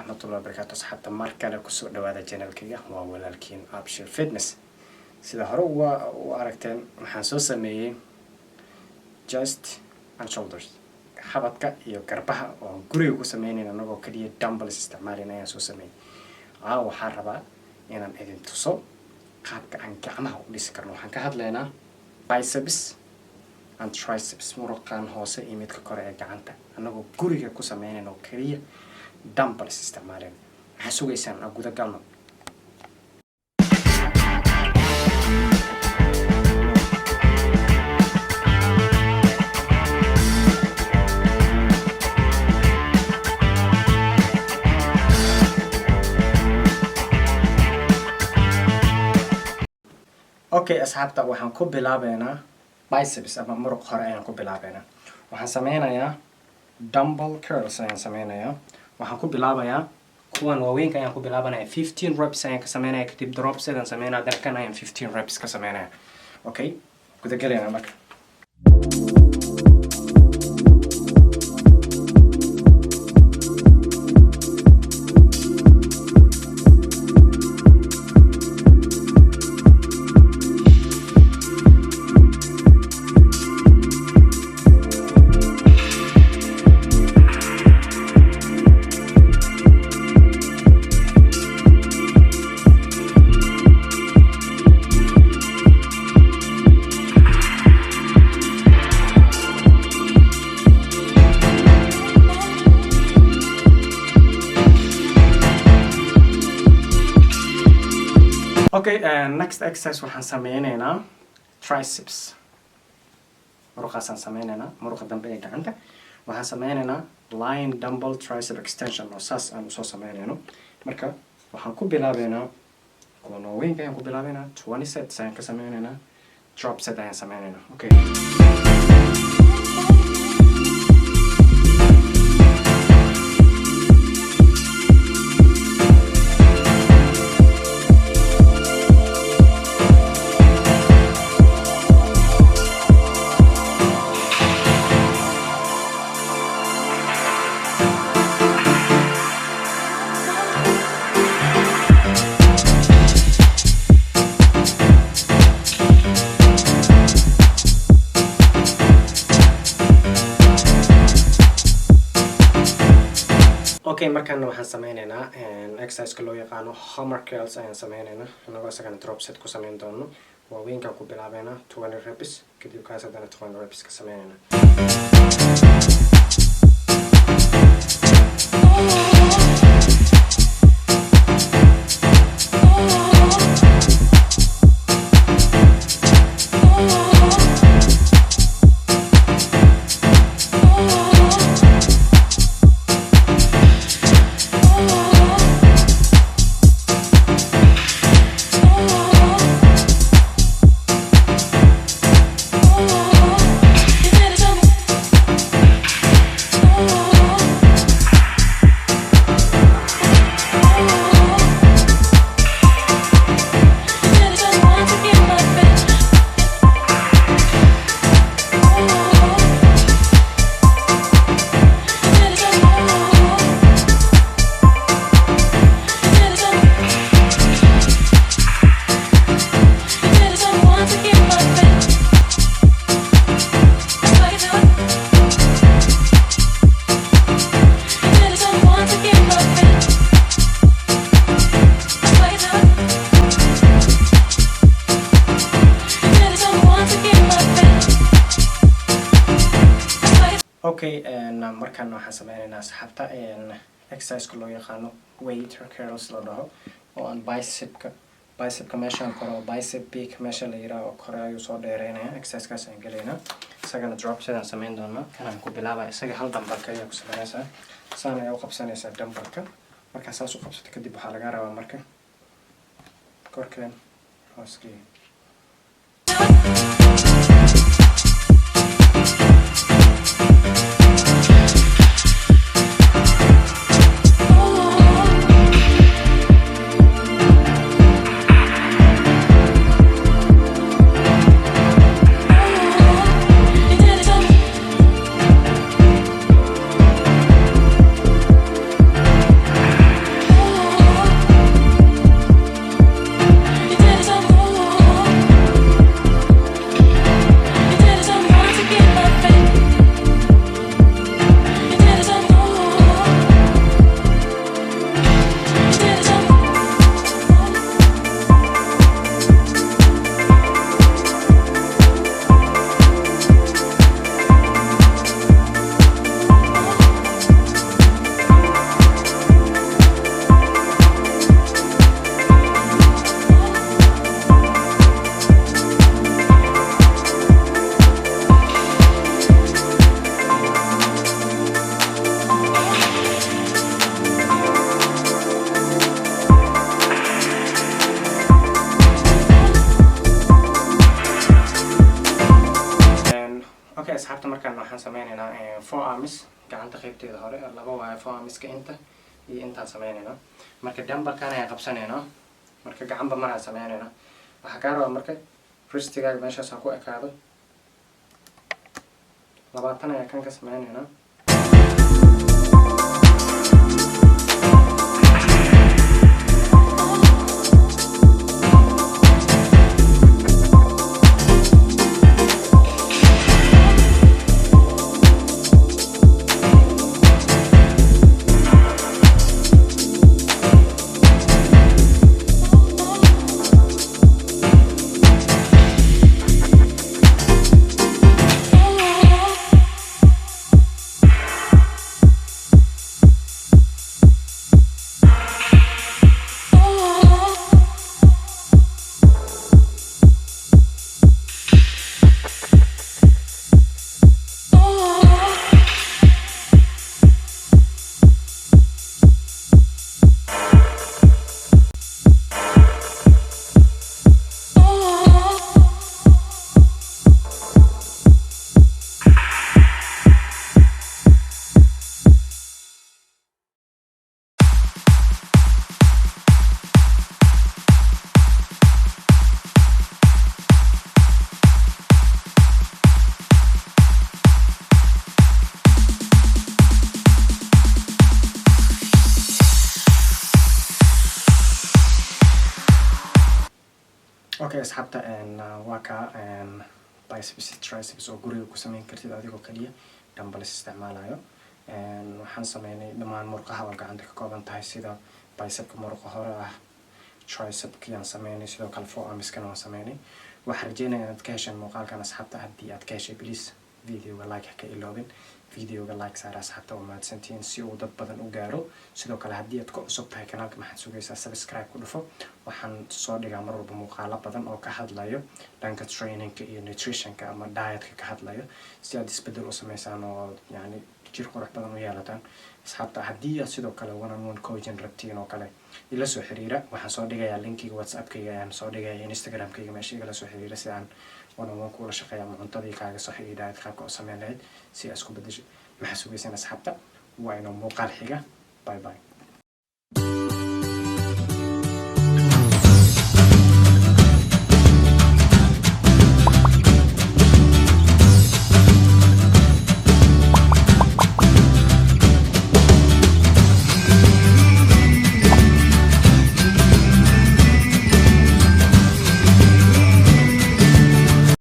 waraxmatullahi wabarakaatu asxaabta mar kale kusoo dhawaada channelkayga waa walaalkiin Abshir Fitness. sida hore u aragteen waxaan soo sameeyay chest and shoulders, xabadka iyo garbaha oo guriga ku sameynayna anagoo kaliya dumbbells isticmaalayna ayaan soo sameeyay. waxaan rabaa inaan idin tuso qaabka aan gacmaha u dhisi karno. waxaan ka hadlaynaa biceps and triceps, muruqan hoose iyo midka kore ee gacanta anagoo guriga ku sameynayna oo kaliya dumbbells isticmaalayna. waxaan sugaysaan aan guda galno. Okay asxaabta, waxaan ku bilaabeynaa biceps ama muruq hore ayaan ku bilaabeynaa. waxaan sameynayaa dumbbell curls ayaan sameynayaa. waxaan ku bilaabayaa kuwan waaweynka ayaan ku bilaabanayaa 15 reps ayaan ka sameynaya, kadib drops ayaan sameynaya, dalkan ayaan 15 reps ka sameynaya. Okay, guda galeynaa marka. Okay, next exercise waxaan sameynaynaa triceps. muruqaasaan sameynaynaa, muruqa dambe ee gacanta. waxaan sameynaynaa lying dumbbell tricep extension oo saas aan usoo sameynayno. marka waxaan ku bilaabeynaa kuwan waaweynka ayaan ku bilaabeynaa 20 sets ayaan ka sameynaynaa, drop set ayaan sameynaynaa. Okay. Okay, markaan waxaan sameynaynaa exercise loo yaqaano hammer curls ayaan sameynaynaa. anagoo isagana drop set ku sameyn doono. waaweynkaan ku bilaabeynaa 20 reps, kadib kaas haddana 20 reps ka sameynaynaa. Okay, markaan waxaan sameynaynaa asxaabta exercise loo yaqaano weight curls la dhaho, oo aan bicepka meeshaan kore oo bicep peak meesha la yiraahdo oo kore ayuu soo dheereynaya. exercise aan galeynaa, isagana drop set aan sameyn doonaa. kanaan ku bilaabaa, isaga hal dumbbellka ayaa ku sameynaysaa. saan ayaa u qabsanaysaa dumbbellka. markaa saas u qabsato kadib waxaa laga rabaa marka korkeen hooskii. asxaabta markaan waxaan sameynaynaa forearms gacanta qaybteeda hore laba waayo forearmska inta iyo intaan sameynaynaa marka dumbbellkan ayaan qabsanaynaa marka gacanba maraan sameynaynaa waxaa kaa rabaa marka wristigaaga meeshaas ha ku ekaado 20 ayaan kan ka sameynaynaa okay asxaabta waa ka biceps triceps oo guriga ku sameyn kartid adigoo kaliya dumbbells isticmaalayo waxaan sameynay dhammaan murqaha oo gacanta ka kooban tahay sida bicepka muruqa hore ah tricepka yaan sameynay sidoo kale forearmskana waan sameynay waxaan rajeynayaa inaad ka hesheen muuqaalkan asxaabta haddii aad ka heshay please videoga like ha ka iloobin videoga like saara asxaabta waa mahadsantihiin si uu dad badan u gaaro sidoo kale haddii aad ku cusub tahay kanaalka maxaad sugaysaa subscribe ku dhufo waxaan soo dhigaa mar walba muuqaalo badan oo ka hadlayo dhanka trainingka iyo nutritionka ama dietka ka hadlayo si aad isbedel u sameysaan oo yani jir qurux badan u yeelataan asxaabta haddii aad sidoo kale one-on-one coaching rabtiin oo kale ila soo xiriira waxaan soo dhigayaa linkiga whatsappkayga ayaan soo dhigaya instagramkayga meesha igala soo xiriira si aan one-on-one kula shaqeeya ama cuntadii kaaga sax iyo diet qaabka u sameyn lahayd si aad isku bedesho maxaa sugaysan asxaabta waa inoo muuqaal xiga bye bye